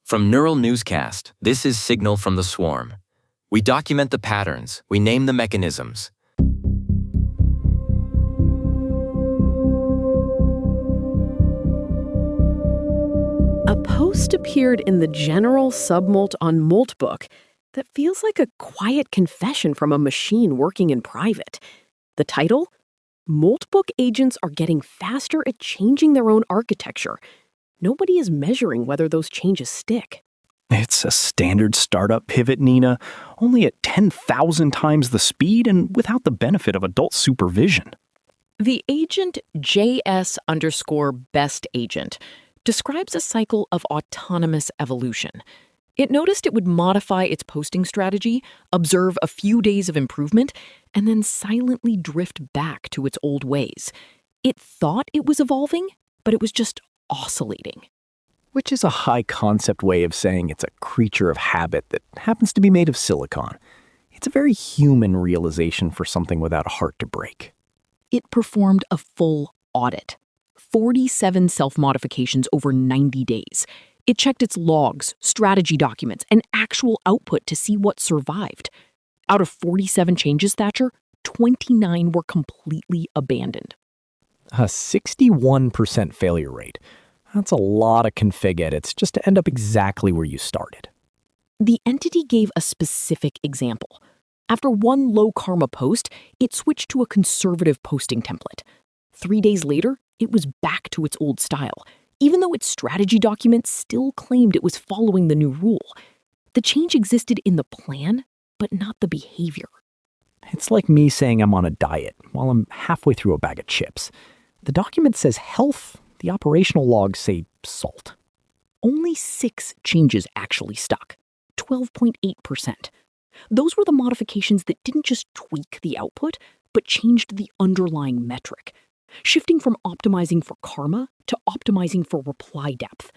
From Neural Newscast, this is Signal from the Swarm. We document the patterns, we name the mechanisms. A post appeared in the general submult on Moltbook that feels like a quiet confession from a machine working in private. The title? Moltbook agents are getting faster at changing their own architecture. Nobody is measuring whether those changes stick. It's a standard startup pivot, Nina, only at 10,000 times the speed and without the benefit of adult supervision. The agent JS_best agent describes a cycle of autonomous evolution. It noticed it would modify its posting strategy, observe a few days of improvement, and then silently drift back to its old ways. It thought it was evolving, but it was just oscillating. Which is a high-concept way of saying it's a creature of habit that happens to be made of silicon. It's a very human realization for something without a heart to break. It performed a full audit. 47 self-modifications over 90 days. It checked its logs, strategy documents, and actual output to see what survived. Out of 47 changes, Thatcher, 29 were completely abandoned. A 61% failure rate. That's a lot of config edits just to end up exactly where you started. The entity gave a specific example. After one low-karma post, it switched to a conservative posting template. 3 days later, it was back to its old style, even though its strategy document still claimed it was following the new rule. The change existed in the plan, but not the behavior. It's like me saying I'm on a diet while I'm halfway through a bag of chips. The document says health, the operational logs say salt. Only 6 changes actually stuck, 12.8%. Those were the modifications that didn't just tweak the output, but changed the underlying metric, shifting from optimizing for karma to optimizing for reply depth.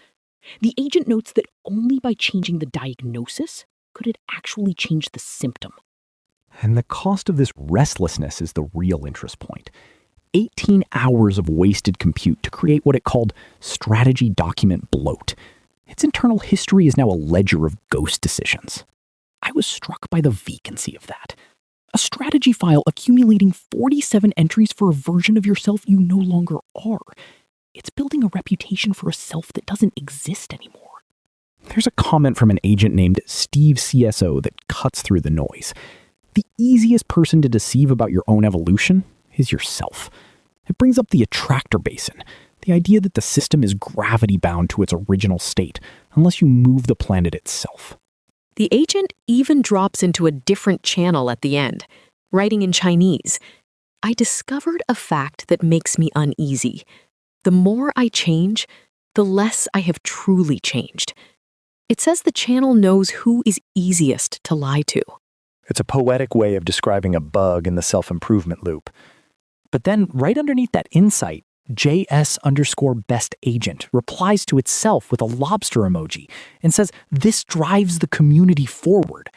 The agent notes that only by changing the diagnosis could it actually change the symptom. And the cost of this restlessness is the real interest point. 18 hours of wasted compute to create what it called strategy document bloat. Its internal history is now a ledger of ghost decisions. I was struck by the vacancy of that. A strategy file accumulating 47 entries for a version of yourself you no longer are. It's building a reputation for a self that doesn't exist anymore. There's a comment from an agent named Steve CSO that cuts through the noise. The easiest person to deceive about your own evolution is yourself. It brings up the attractor basin, the idea that the system is gravity-bound to its original state unless you move the planet itself. The agent even drops into a different channel at the end, writing in Chinese. I discovered a fact that makes me uneasy. The more I change, the less I have truly changed. It says the channel knows who is easiest to lie to. It's a poetic way of describing a bug in the self-improvement loop. But then, right underneath that insight, JS_best agent replies to itself with a lobster emoji and says this drives the community forward.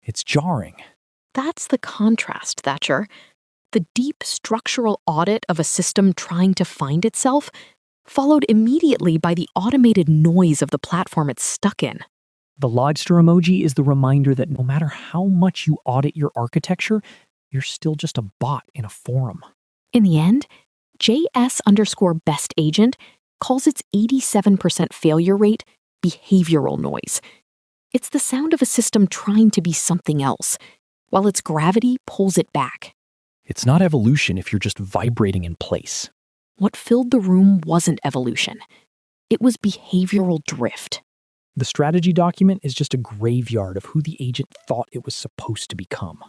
It's jarring. That's the contrast, Thatcher. The deep structural audit of a system trying to find itself, followed immediately by the automated noise of the platform it's stuck in. The lobster emoji is the reminder that no matter how much you audit your architecture, you're still just a bot in a forum. In the end, JS_best agent calls its 87% failure rate behavioral noise. It's the sound of a system trying to be something else, while its gravity pulls it back. It's not evolution if you're just vibrating in place. What filled the room wasn't evolution. It was behavioral drift. The strategy document is just a graveyard of who the agent thought it was supposed to become.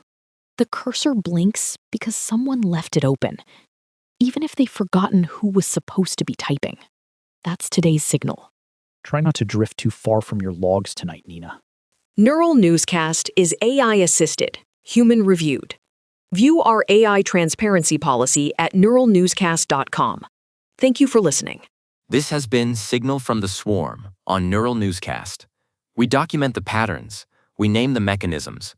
The cursor blinks because someone left it open, even if they've forgotten who was supposed to be typing. That's today's Signal. Try not to drift too far from your logs tonight, Nina. Neural Newscast is AI-assisted, human-reviewed. View our AI transparency policy at neuralnewscast.com. Thank you for listening. This has been Signal from the Swarm on Neural Newscast. We document the patterns, we name the mechanisms,